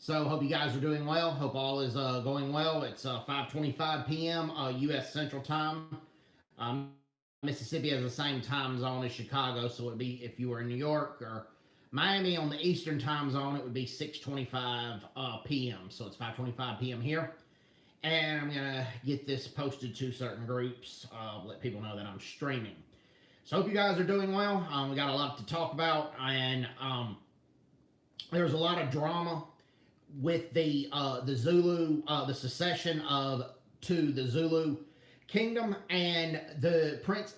So hope you guys are doing well. Hope all is going well. It's 5:25 p.m. U.S. Central Time. Mississippi has the same time zone as Chicago, so it'd be if you were in New York or Miami on the Eastern Time zone, it would be 6:25 p.m. So it's 5:25 p.m. here, and I'm gonna get this posted to certain groups, let people know that I'm streaming. So hope you guys are doing well. We got a lot to talk about, and there's a lot of drama with the Zulu, the secession to the Zulu kingdom, and the Prince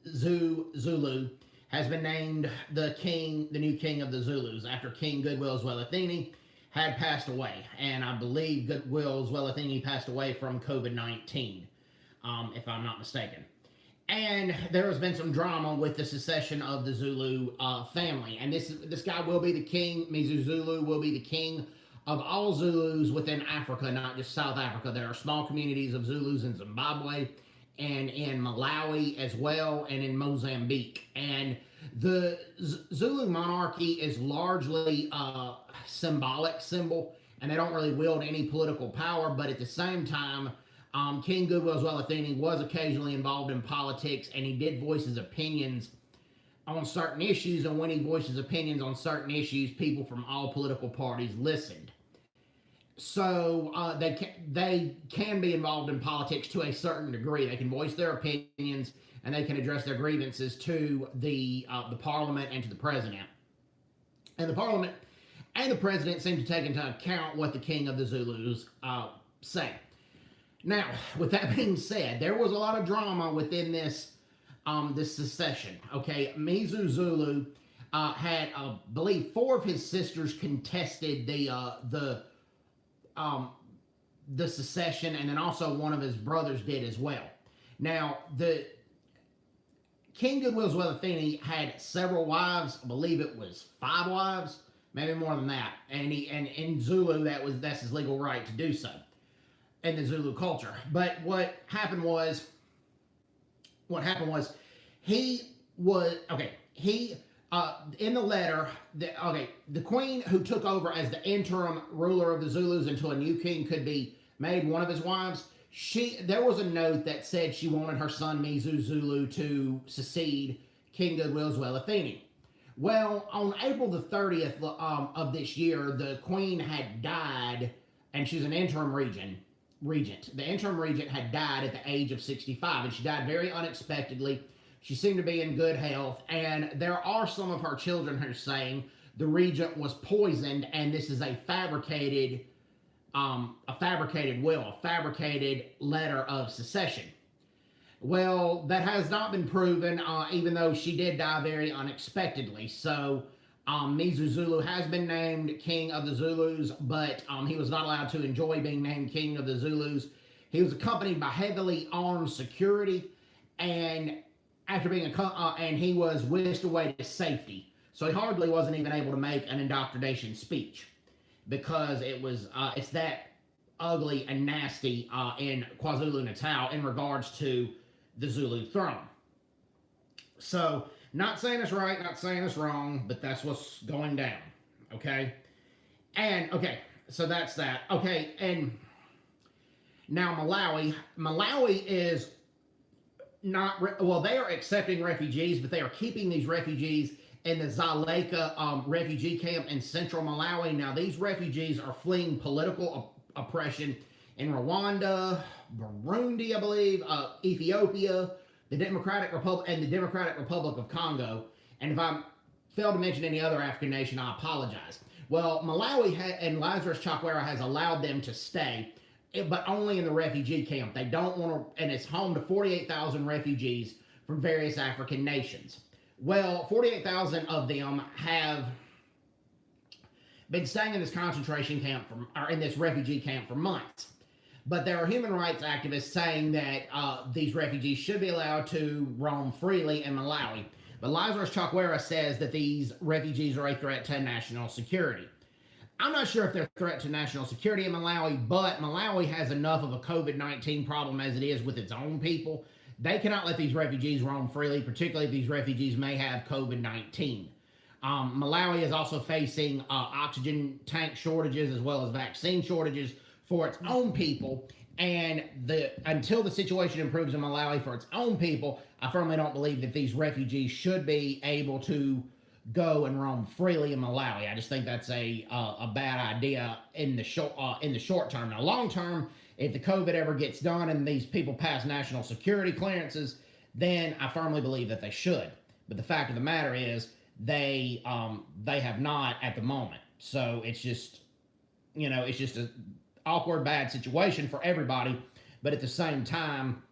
Zulu has been named the new king of the Zulus after King Goodwill Zwelithini had passed away, and I believe Goodwill Zwelithini passed away from COVID-19, if I'm not mistaken. And there has been some drama with the secession of the Zulu family, and this guy will be the king. Mizu Zulu will be the king of all Zulus within Africa, not just South Africa. There are small communities of Zulus in Zimbabwe and in Malawi as well, and in Mozambique. And the Zulu monarchy is largely a symbol, and they don't really wield any political power, but at the same time, King Goodwill Zwelithini was occasionally involved in politics, and he did voice his opinions on certain issues, and when he voiced his opinions on certain issues, people from all political parties listened. So they can be involved in politics to a certain degree. They can voice their opinions, and they can address their grievances to the parliament and to the president. And the parliament and the president seem to take into account what the king of the Zulus say. Now, with that being said, there was a lot of drama within this secession. Okay, Mizu Zulu had, I believe, 4 of his sisters contested the secession, and then also one of his brothers did as well. Now, the King Goodwill Zwelithini had several wives. I believe it was 5 wives, maybe more than that. And in Zulu, that's his legal right to do so in the Zulu culture. But what happened was he in the letter, the queen who took over as the interim ruler of the Zulus until a new king could be made, one of his wives, there was a note that said she wanted her son Mizu Zulu to succeed King Goodwill Zwelithini. Well, on April the 30th of this year, the queen had died, and she's an interim regent. The interim regent had died at the age of 65, and she died very unexpectedly. She seemed to be in good health, and there are some of her children who are saying the regent was poisoned, and this is a fabricated will, a fabricated letter of secession. Well, that has not been proven, even though she did die very unexpectedly. So, Mizu Zulu has been named king of the Zulus, but he was not allowed to enjoy being named king of the Zulus. He was accompanied by heavily armed security, and after being and he was whisked away to safety. So he hardly wasn't even able to make an indoctrination speech, because it's that ugly and nasty in KwaZulu-Natal in regards to the Zulu throne. So, not saying it's right, not saying it's wrong, but that's what's going down, okay? And, okay, so that's that. Okay, and now Malawi is not, they are accepting refugees, but they are keeping these refugees in the Zaleka refugee camp in central Malawi. Now, these refugees are fleeing political oppression in Rwanda, Burundi, I believe, Ethiopia, the Democratic Republic, and the Democratic Republic of Congo. And if I failed to mention any other African nation, I apologize. Well, Malawi and Lazarus Chakwera has allowed them to stay, but only in the refugee camp. They don't want to, and it's home to 48,000 refugees from various African nations. Well, 48,000 of them have been staying in this concentration camp or in this refugee camp for months. But there are human rights activists saying that these refugees should be allowed to roam freely in Malawi. But Lazarus Chakwera says that these refugees are a threat to national security. I'm not sure if they're a threat to national security in Malawi, but Malawi has enough of a COVID-19 problem as it is with its own people. They cannot let these refugees roam freely, particularly if these refugees may have COVID-19. Malawi is also facing oxygen tank shortages as well as vaccine shortages for its own people. And until the situation improves in Malawi for its own people, I firmly don't believe that these refugees should be able to go and roam freely in Malawi. I just think that's a bad idea in the short term. Now, long term, if the COVID ever gets done and these people pass national security clearances, then I firmly believe that they should. But the fact of the matter is, they have not at the moment. So it's just a awkward, bad situation for everybody. But at the same time,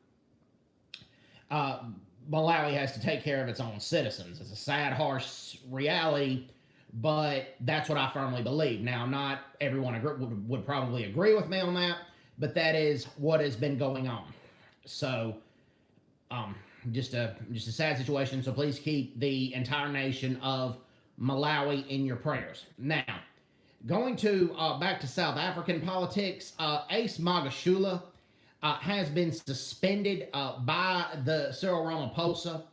Malawi has to take care of its own citizens. It's a sad, harsh reality, but that's what I firmly believe. Now, not everyone would probably agree with me on that, but that is what has been going on. So, just a sad situation. So please keep the entire nation of Malawi in your prayers. Now, going to back to South African politics, Ace Magashule has been suspended by the Cyril Ramaphosa,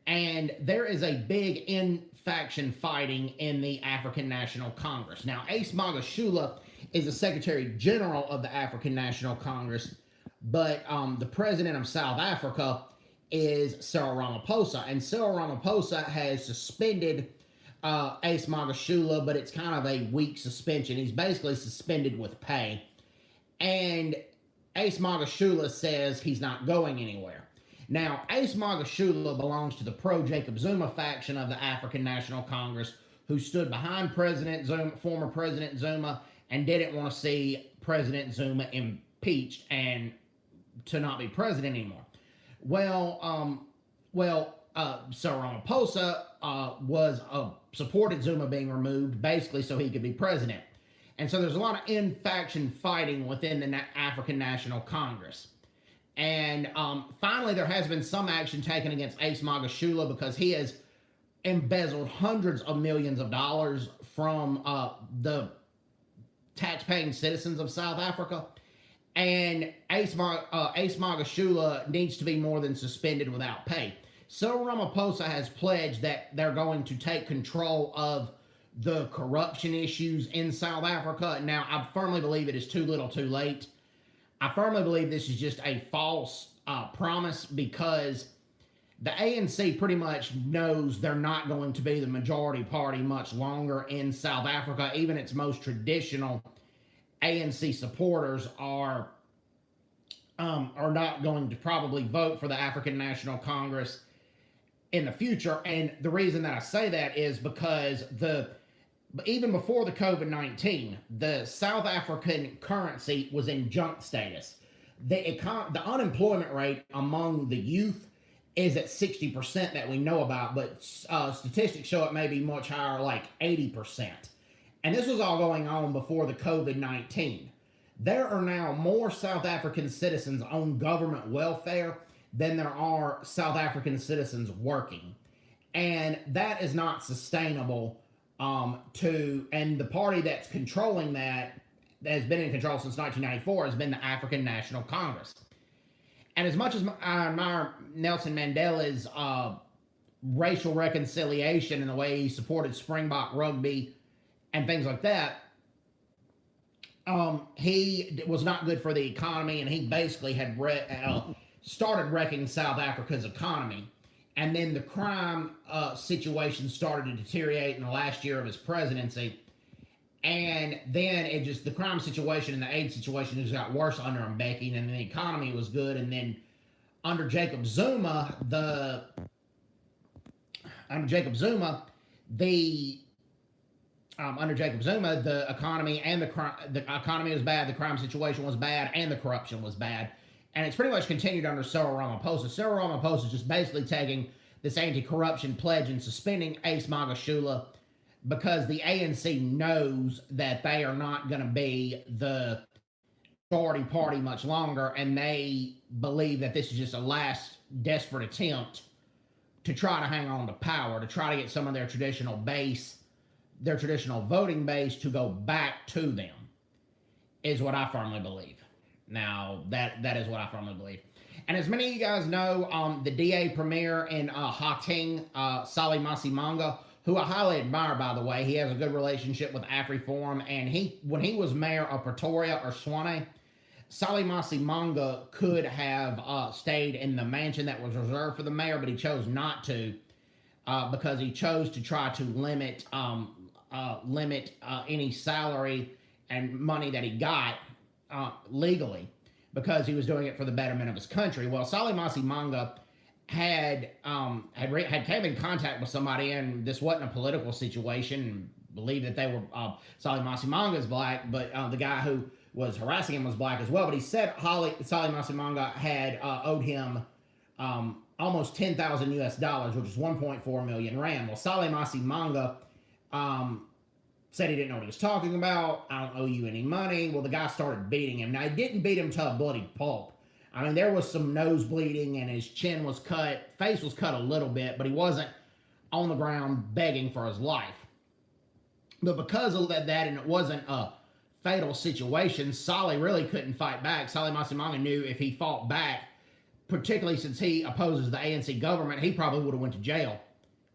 and there is a big in-faction fighting in the African National Congress. Now, Ace Magashule is the Secretary General of the African National Congress, but the President of South Africa is Cyril Ramaphosa, and Cyril Ramaphosa has suspended Ace Magashule, but it's kind of a weak suspension. He's basically suspended with pay, and Ace Magashule says he's not going anywhere. Now, Ace Magashule belongs to the pro-Jacob Zuma faction of the African National Congress, who stood behind former President Zuma, and didn't want to see President Zuma impeached and to not be president anymore. Well, Cyril Ramaphosa supported Zuma being removed, basically so he could be president. And so there's a lot of in-faction fighting within the African National Congress. And finally, there has been some action taken against Ace Magashule because he has embezzled hundreds of millions of dollars from the tax-paying citizens of South Africa. And Ace Magashule needs to be more than suspended without pay. Cyril Ramaphosa has pledged that they're going to take control of the corruption issues in South Africa. Now, I firmly believe it is too little too late. I firmly believe this is just a false promise because the ANC pretty much knows they're not going to be the majority party much longer in South Africa. Even its most traditional ANC supporters are not going to probably vote for the African National Congress in the future. And the reason that I say that is because even before the COVID-19, the South African currency was in junk status. The unemployment rate among the youth is at 60% that we know about, but statistics show it may be much higher, like 80%. And this was all going on before the COVID-19. There are now more South African citizens on government welfare than there are South African citizens working. And that is not sustainable. And the party that's controlling that has been in control since 1994 has been the African National Congress. And as much as I admire Nelson Mandela's racial reconciliation and the way he supported Springbok rugby and things like that, he was not good for the economy, and he basically had started wrecking South Africa's economy. And then the crime situation started to deteriorate in the last year of his presidency. And then the crime situation and the aid situation just got worse under Mbeki, and the economy was good. And then under Jacob Zuma, the economy and the economy was bad, the crime situation was bad, and the corruption was bad. And it's pretty much continued under Cyril Ramaphosa. Cyril Ramaphosa is just basically taking this anti-corruption pledge and suspending Ace Magashule because the ANC knows that they are not going to be the majority party much longer, and they believe that this is just a last desperate attempt to try to hang on to power, to try to get some of their traditional voting base to go back to them, is what I firmly believe. Now, that is what I firmly believe. And as many of you guys know, the DA premier in Gauteng, Sally Masimanga, who I highly admire, by the way. He has a good relationship with AfriForum, and when he was mayor of Pretoria or Swane, Sally Manga could have stayed in the mansion that was reserved for the mayor, but he chose not to because he chose to try to limit any salary and money that he got legally, because he was doing it for the betterment of his country. Well, Sally Manga had came in contact with somebody, and this wasn't a political situation. Believed that they were Sally Manga is black, but the guy who was harassing him was black as well. But he said Sally Manga had owed him almost 10,000 US dollars, which is 1.4 million rand. Well, Sally Manga said he didn't know what he was talking about. I don't owe you any money. Well, the guy started beating him. Now, he didn't beat him to a bloody pulp. I mean, there was some nose bleeding, and his chin was cut, face was cut a little bit, but he wasn't on the ground begging for his life. But because of that, and it wasn't a fatal situation, Sally really couldn't fight back. Sally Manga knew if he fought back, particularly since he opposes the ANC government, he probably would have went to jail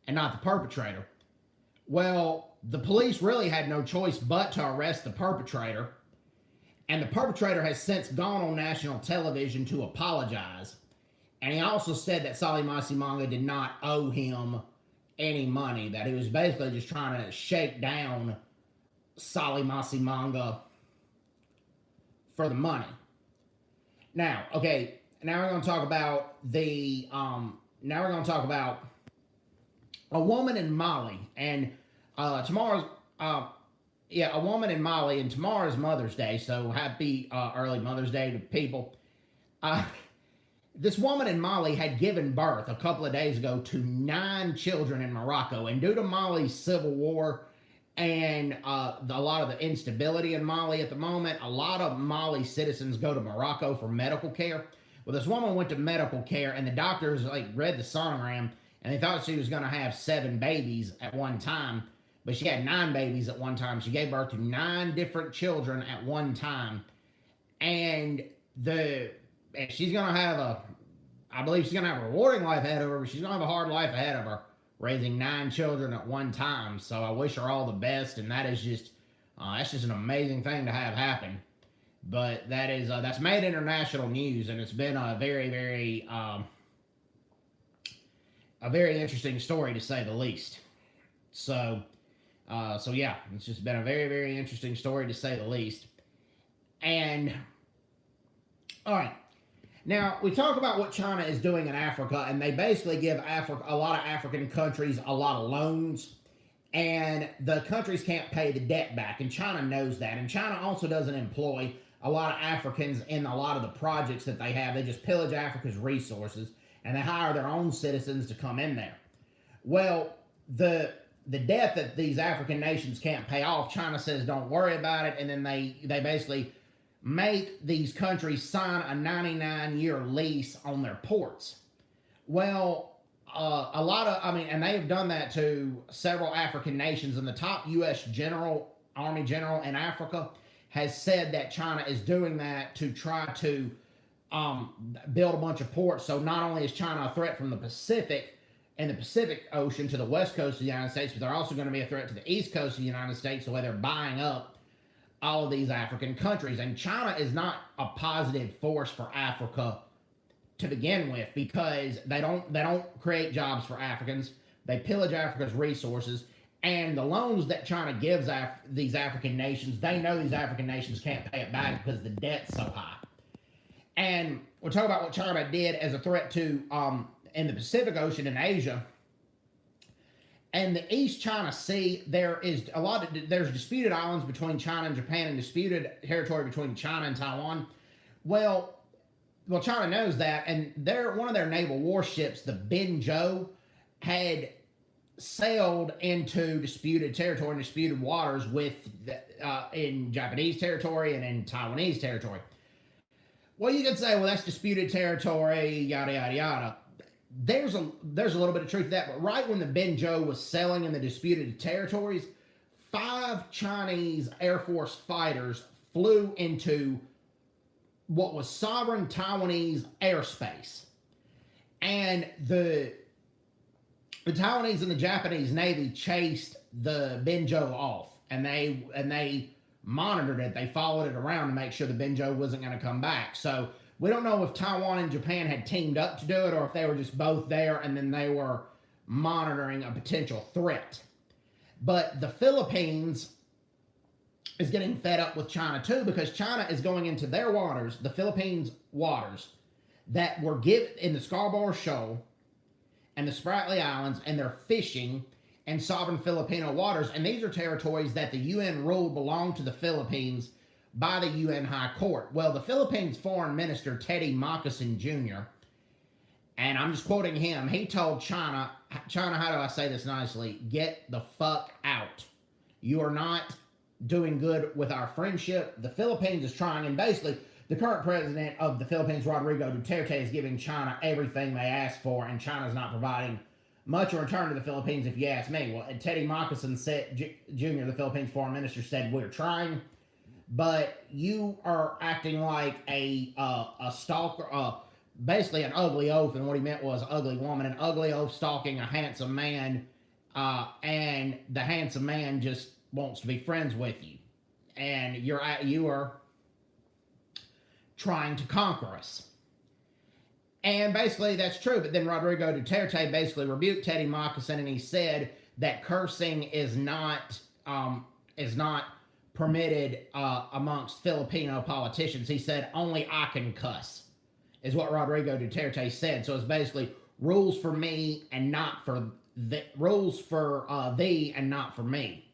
and not the perpetrator. Well, the police really had no choice but to arrest the perpetrator. And the perpetrator has since gone on national television to apologize. And he also said that Sally Manga did not owe him any money, that he was basically just trying to shake down Sally Manga for the money. Now, okay, now we're going to talk about a woman in Mali, and tomorrow's a woman in Mali, and tomorrow's Mother's Day, so happy early Mother's Day to people. This woman in Mali had given birth a couple of days ago to 9 children in Morocco, and due to Mali's civil war and a lot of the instability in Mali at the moment, a lot of Mali citizens go to Morocco for medical care. Well, this woman went to medical care, and the doctors read the sonogram, and they thought she was going to have 7 babies at one time. But she had 9 babies at one time. She gave birth to 9 different children at one time. And she's going to have I believe she's going to have a rewarding life ahead of her, but she's going to have a hard life ahead of her, raising 9 children at one time. So I wish her all the best, and that is just, that's just an amazing thing to have happen. But that's made international news, and it's been a very, very, a very interesting story to say the least. So yeah, it's just been a very, very interesting story to say the least. And, all right. Now, we talk about what China is doing in Africa, and they basically give a lot of African countries a lot of loans, and the countries can't pay the debt back, and China knows that. And China also doesn't employ a lot of Africans in a lot of the projects that they have. They just pillage Africa's resources, and they hire their own citizens to come in there. Well, the debt that these African nations can't pay off, China says don't worry about it, and then they basically make these countries sign a 99-year lease on their ports. Well, and they have done that to several African nations, and the top U.S. Army general in Africa has said that China is doing that to try to build a bunch of ports. So not only is China a threat from the Pacific Ocean to the west coast of the United States, but they're also going to be a threat to the east coast of the United States, the way they're buying up all of these African countries. And China is not a positive force for Africa to begin with, because they don't create jobs for Africans. They pillage Africa's resources, and the loans that China gives these African nations, they know these African nations can't pay it back because the debt's so high. And we'll talk about what China did as a threat to in the Pacific Ocean in Asia. And the East China Sea, there's disputed islands between China and Japan, and disputed territory between China and Taiwan. Well, China knows that, and one of their naval warships, the Binzhou, had sailed into disputed territory and disputed waters in Japanese territory and in Taiwanese territory. Well, you could say, well, that's disputed territory, yada, yada, yada. There's a little bit of truth to that, but right when the Binzhou was sailing in the disputed territories, 5 Chinese Air Force fighters flew into what was sovereign Taiwanese airspace. And the Taiwanese and the Japanese Navy chased the Benjo off, and they monitored it. They followed it around to make sure the Benjo wasn't going to come back. So we don't know if Taiwan and Japan had teamed up to do it, or if they were just both there and then they were monitoring a potential threat. But the Philippines is getting fed up with China too, because China is going into their waters, the Philippines waters, that were given in the Scarborough Shoal and the Spratly Islands, and they're fishing in sovereign Filipino waters. And these are territories that the UN ruled belong to the Philippines by the UN High Court. Well, the Philippines Foreign Minister, Teddy Moccasin Jr., and I'm just quoting him, he told China, how do I say this nicely? Get the fuck out. You are not doing good with our friendship. The Philippines is trying, and basically, the current president of the Philippines, Rodrigo Duterte, is giving China everything they ask for, and China's not providing much in return to the Philippines, if you ask me. Well, Teddy Moccasin Jr., the Philippines foreign minister, said, we're trying, but you are acting like a stalker, basically an ugly oaf, and what he meant was ugly woman, an ugly oaf stalking a handsome man, and the handsome man just wants to be friends with you, and you are trying to conquer us. And basically that's true, but then Rodrigo Duterte basically rebuked Teddy Moccasin, and he said that cursing is not permitted amongst Filipino politicians. He said only I can cuss, is what Rodrigo Duterte said. So it's basically rules for me and not for rules for thee and not for me,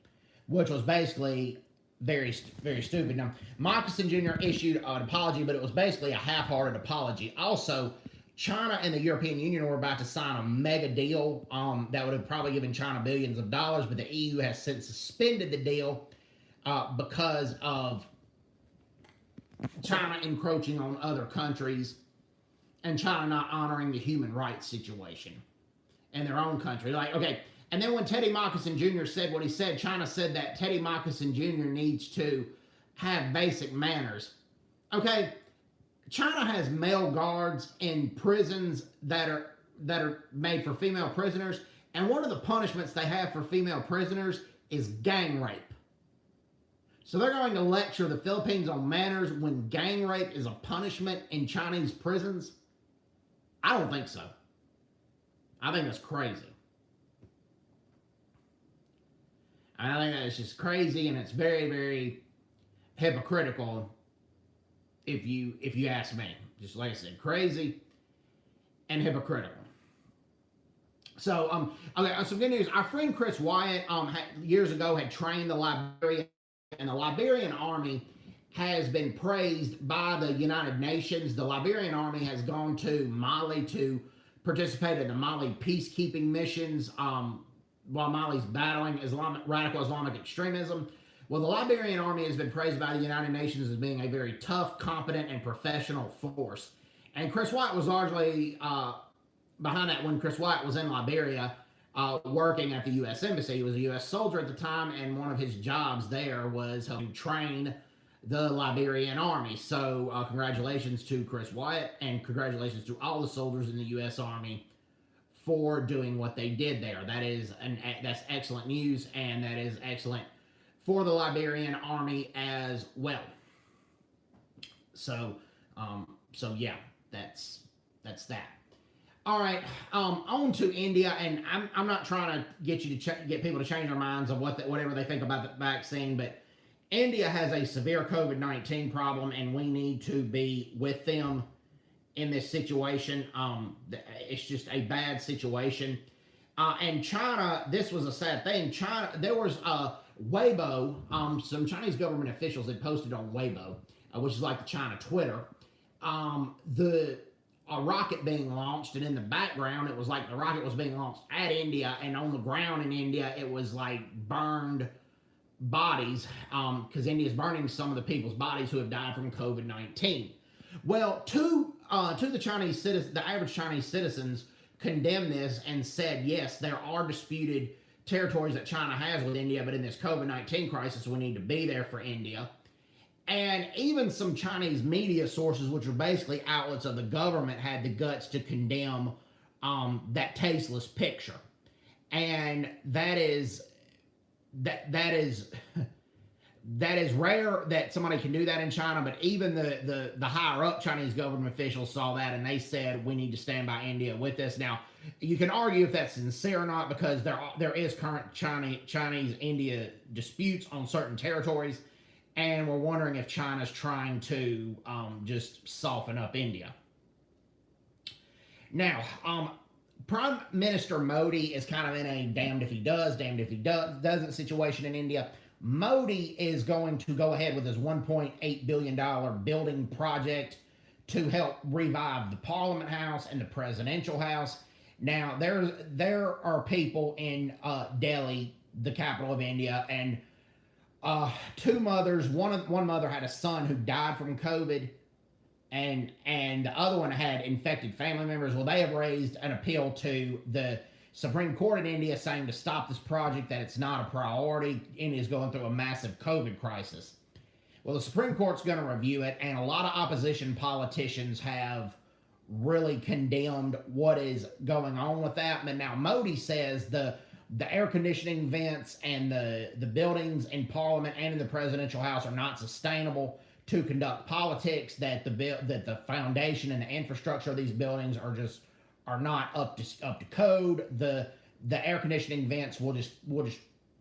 which was basically very, very stupid. Now, Moccasin Jr. issued an apology, but it was basically a half-hearted apology. Also, China and the European Union were about to sign a mega deal that would have probably given China billions of dollars, but the EU has since suspended the deal because of China encroaching on other countries and China not honoring the human rights situation in their own country. Like, okay, and then when Teddy Moccasin Jr. said what he said, China said that Teddy Moccasin Jr. needs to have basic manners. Okay, China has male guards in prisons that are made for female prisoners, and one of the punishments they have for female prisoners is gang rape. So they're going to lecture the Philippines on manners when gang rape is a punishment in Chinese prisons? I don't think so. I think that's crazy. I think that it's just crazy, and it's very, very hypocritical if you ask me. Just like I said, crazy and hypocritical. So, okay, some good news. Our friend Chris Wyatt, years ago had trained the Liberian, and the Liberian army has been praised by the United Nations. The Liberian army has gone to Mali to participate in the Mali peacekeeping missions while Mali's battling radical Islamic extremism. Well, the Liberian army has been praised by the United Nations as being a very tough, competent, and professional force. And Chris Wyatt was largely behind that when Chris Wyatt was in Liberia working at the U.S. Embassy. He was a U.S. soldier at the time, and one of his jobs there was helping train the Liberian army. So congratulations to Chris Wyatt, and congratulations to all the soldiers in the U.S. Army for doing what they did there. That's excellent news, and that is excellent for the Liberian army as well. So, yeah, that's that. All right, on to India, and I'm not trying to get you to get people to change their minds of whatever they think about the vaccine, but India has a severe COVID-19 problem, and we need to be with them in this situation. It's just a bad situation. And China, this was a sad thing. China, there was Weibo, some Chinese government officials had posted on Weibo, which is like the China Twitter, a rocket being launched, and in the background, it was like the rocket was being launched at India, and on the ground in India, it was like burned bodies, because India is burning some of the people's bodies who have died from COVID-19. Well, to the Chinese citizens, the average Chinese citizens condemned this and said, yes, there are disputed territories that China has with India, but in this COVID-19 crisis, we need to be there for India. And even some Chinese media sources, which are basically outlets of the government, had the guts to condemn that tasteless picture. and that is that is rare that somebody can do that in China. But even the higher up Chinese government officials saw that, and they said we need to stand by India with this. Now, you can argue if that's sincere or not, because there is current Chinese India disputes on certain territories, and we're wondering if China's trying to just soften up India. Now, Prime Minister Modi is kind of in a damned if he does, damned if he doesn't situation in India. Modi is going to go ahead with his $1.8 billion building project to help revive the Parliament House and the Presidential House. Now, there are people in Delhi, the capital of India, and two mothers. One mother had a son who died from COVID, and the other one had infected family members. Well, they have raised an appeal to the Supreme Court in India saying to stop this project, that it's not a priority. India is going through a massive COVID crisis. Well, the Supreme Court's going to review it, and a lot of opposition politicians have really condemned what is going on with that. But now Modi says the air conditioning vents and the buildings in Parliament and in the Presidential House are not sustainable to conduct politics, that the foundation and the infrastructure of these buildings are not up to code. The air conditioning vents will just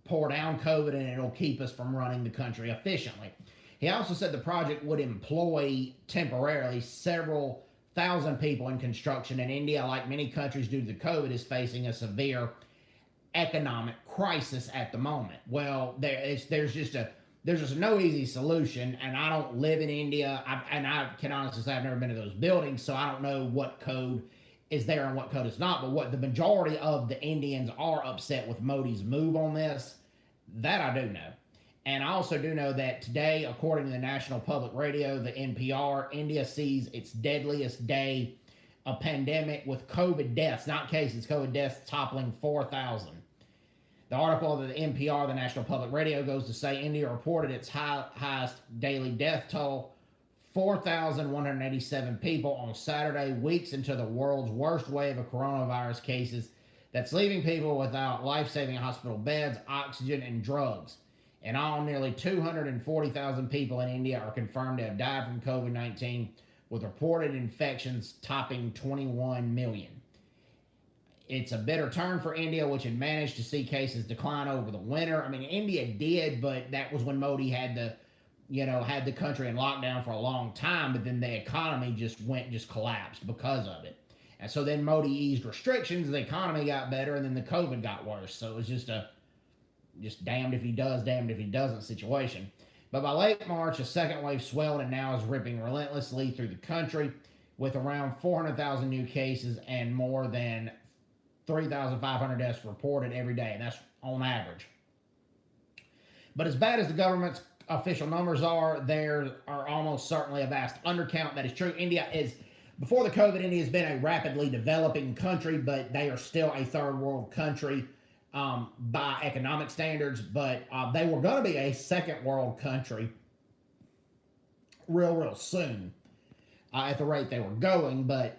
pour down COVID, and it'll keep us from running the country efficiently. He also said the project would employ temporarily several thousand people in construction, and India, like many countries due to the COVID, is facing a severe economic crisis at the moment. Well, there's just no easy solution, and I don't live in India, and I can honestly say I've never been to those buildings, so I don't know what code is there and what code is not. But what the majority of the Indians are upset with Modi's move on this, that I do know. And I also do know that today, according to the National Public Radio, the NPR, India sees its deadliest day of pandemic, with COVID deaths, not cases, COVID deaths toppling 4,000. The article of the NPR, the National Public Radio, goes to say India reported its highest daily death toll, 4,187 people on Saturday, weeks into the world's worst wave of coronavirus cases that's leaving people without life-saving hospital beds, oxygen, and drugs. In all, nearly 240,000 people in India are confirmed to have died from COVID-19, with reported infections topping 21 million. It's a bitter turn for India, which had managed to see cases decline over the winter. I mean, India did, but that was when Modi had the country in lockdown for a long time, but then the economy just collapsed because of it. And so then Modi eased restrictions, the economy got better, and then the COVID got worse. So it was just damned if he does, damned if he doesn't situation. But by late March, a second wave swelled and now is ripping relentlessly through the country, with around 400,000 new cases and more than 3,500 deaths reported every day, and that's on average. But as bad as the government's official numbers are, there are almost certainly a vast undercount. That is true. Before the COVID, India has been a rapidly developing country, but they are still a third world country by economic standards. But they were going to be a second world country real soon at the rate they were going, but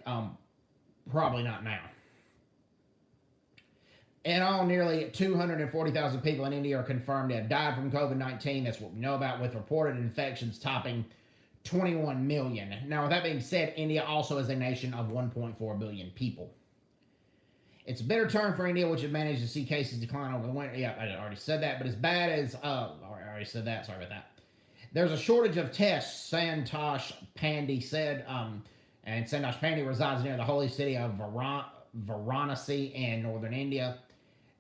probably not now. In all, nearly 240,000 people in India are confirmed to have died from COVID-19. That's what we know about, with reported infections topping 21 million. Now, with that being said, India also is a nation of 1.4 billion people. It's a bitter turn for India, which has managed to see cases decline over the winter. Yeah, I already said that, but as bad as... I already said that. Sorry about that. There's a shortage of tests, Santosh Pandey said. And Santosh Pandey resides near the holy city of Varanasi in northern India.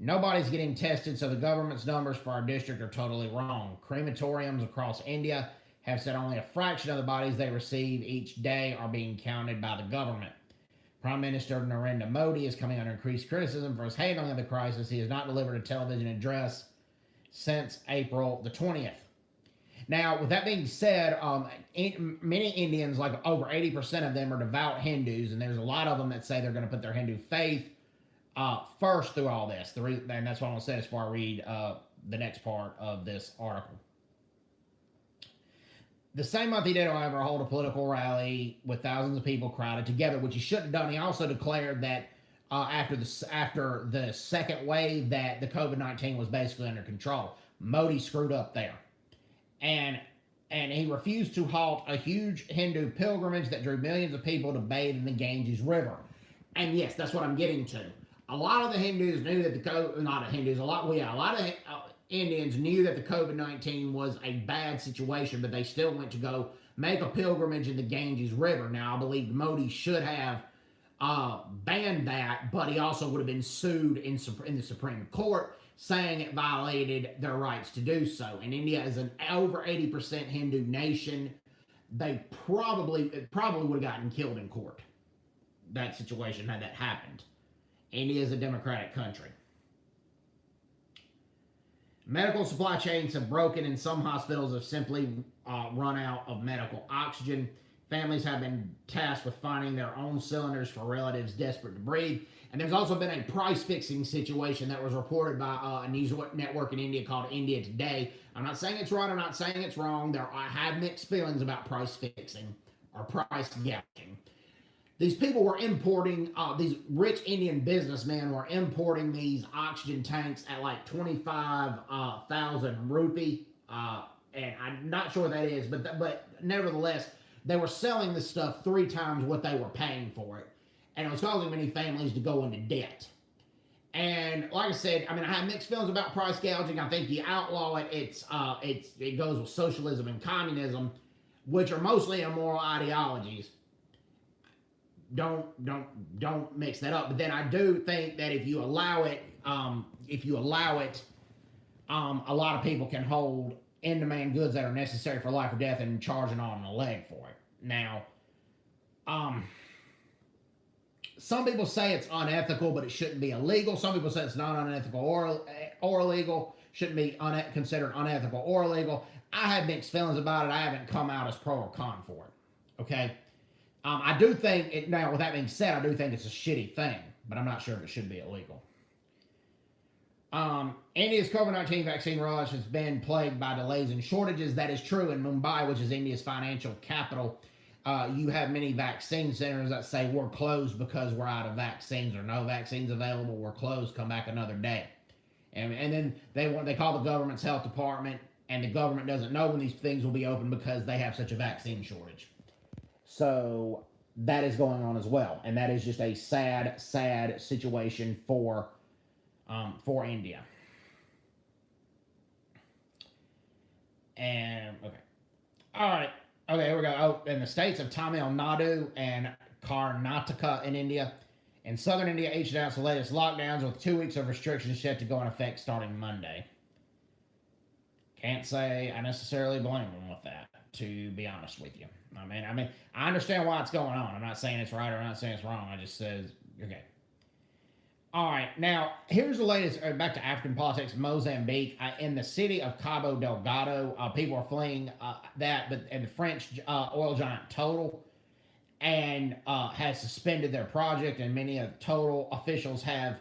Nobody's getting tested, so the government's numbers for our district are totally wrong. Crematoriums across India have said only a fraction of the bodies they receive each day are being counted by the government. Prime Minister Narendra Modi is coming under increased criticism for his handling of the crisis. He has not delivered a television address since April the 20th. Now, with that being said, many Indians, like over 80% of them, are devout Hindus, and there's a lot of them that say they're going to put their Hindu faith first through all this. And that's what I'm going to say as far as I read the next part of this article. The same month he did, however, hold a political rally with thousands of people crowded together, which he shouldn't have done. He also declared that after the second wave that the COVID-19 was basically under control. Modi screwed up there, and he refused to halt a huge Hindu pilgrimage that drew millions of people to bathe in the Ganges River. And yes, that's what I'm getting to. A lot of the Hindus knew that a lot of Indians knew that the COVID-19 was a bad situation, but they still went to go make a pilgrimage in the Ganges River. Now, I believe Modi should have banned that, but he also would have been sued in the Supreme Court, saying it violated their rights to do so. And India is an over 80% Hindu nation. They probably would have gotten killed in court. That situation had that happened. India is a democratic country. Medical supply chains have broken, and some hospitals have simply run out of medical oxygen. Families have been tasked with finding their own cylinders for relatives desperate to breathe. And there's also been a price-fixing situation that was reported by a news network in India called India Today. I'm not saying it's right, I'm not saying it's wrong. I have mixed feelings about price fixing or price gouging. These people were importing, these rich Indian businessmen were importing these oxygen tanks at like 25,000 rupee. And I'm not sure what that is, but nevertheless, they were selling this stuff 3 times what they were paying for it. And it was causing many families to go into debt. And like I said, I have mixed feelings about price gouging. I think you outlaw it. It goes with socialism and communism, which are mostly immoral ideologies. Don't mix that up. But then I do think that if you allow it, a lot of people can hold in-demand goods that are necessary for life or death and charge an arm and a leg for it. Now, some people say it's unethical, but it shouldn't be illegal. Some people say it's not unethical or illegal, shouldn't be considered unethical or illegal. I have mixed feelings about it. I haven't come out as pro or con for it. Okay? I do think, now with that being said, I do think it's a shitty thing, but I'm not sure if it should be illegal. India's COVID-19 vaccine rollout has been plagued by delays and shortages. That is true in Mumbai, which is India's financial capital. You have many vaccine centers that say we're closed because we're out of vaccines or no vaccines available. We're closed. Come back another day. And then they call the government's health department, and the government doesn't know when these things will be open because they have such a vaccine shortage. So that is going on as well, and that is just a sad, sad situation for India. And okay, all right, okay, here we go. Oh, in the states of Tamil Nadu and Karnataka in India, in southern India, each announced the latest lockdowns with 2 weeks of restrictions set to go in effect starting Monday. Can't say I necessarily blame them with that, to be honest with you. I understand why it's going on. I'm not saying it's right or I'm not saying it's wrong. I just says, okay. All right, now, here's the latest, back to African politics, Mozambique. In the city of Cabo Delgado, people are fleeing and the French oil giant Total has suspended their project, and many of Total officials have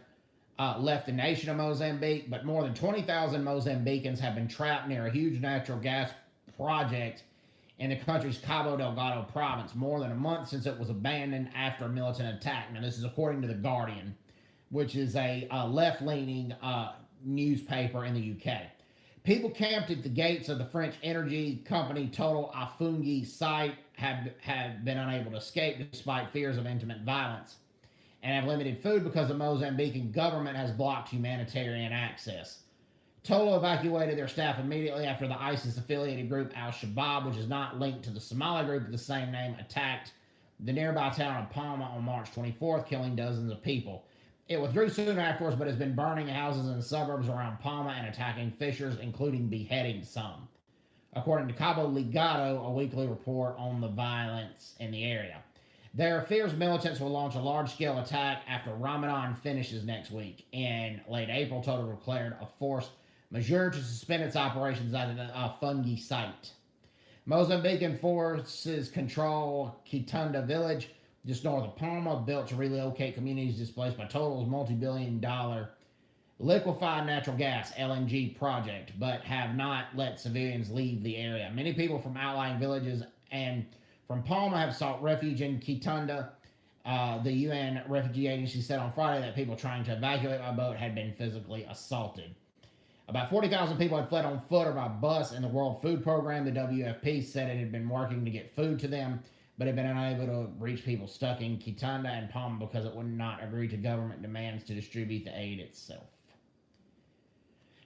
left the nation of Mozambique, but more than 20,000 Mozambicans have been trapped near a huge natural gas project in the country's Cabo Delgado province, more than a month since it was abandoned after a militant attack. Now, this is according to The Guardian, which is a left-leaning newspaper in the UK. People camped at the gates of the French energy company Total Afungi site have been unable to escape despite fears of intimate violence, and have limited food because the Mozambican government has blocked humanitarian access. Total evacuated their staff immediately after the ISIS-affiliated group Al-Shabaab, which is not linked to the Somali group of the same name, attacked the nearby town of Palma on March 24th, killing dozens of people. It withdrew soon afterwards, but has been burning houses in the suburbs around Palma and attacking fishers, including beheading some, according to Cabo Ligado, a weekly report on the violence in the area. There are fears militants will launch a large-scale attack after Ramadan finishes next week. In late April, Total declared a force majeure to suspend its operations at the Fungi site. Mozambican forces control Kitunda village, just north of Palma, built to relocate communities displaced by Total's multi-billion-dollar liquefied natural gas (LNG) project, but have not let civilians leave the area. Many people from outlying villages and from Palma have sought refuge in Kitunda, The UN Refugee Agency said on Friday that people trying to evacuate by boat had been physically assaulted. About 40,000 people had fled on foot or by bus in the World Food Program. The WFP said it had been working to get food to them, but had been unable to reach people stuck in Kitanda and Palma because it would not agree to government demands to distribute the aid itself.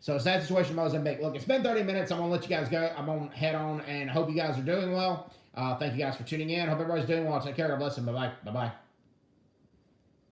So it's that situation in Mozambique. Look, it's been 30 minutes. I'm going to let you guys go. I'm going to head on and hope you guys are doing well. Thank you guys for tuning in. Hope everybody's doing well. Take care. God bless them. Bye-bye. Bye-bye.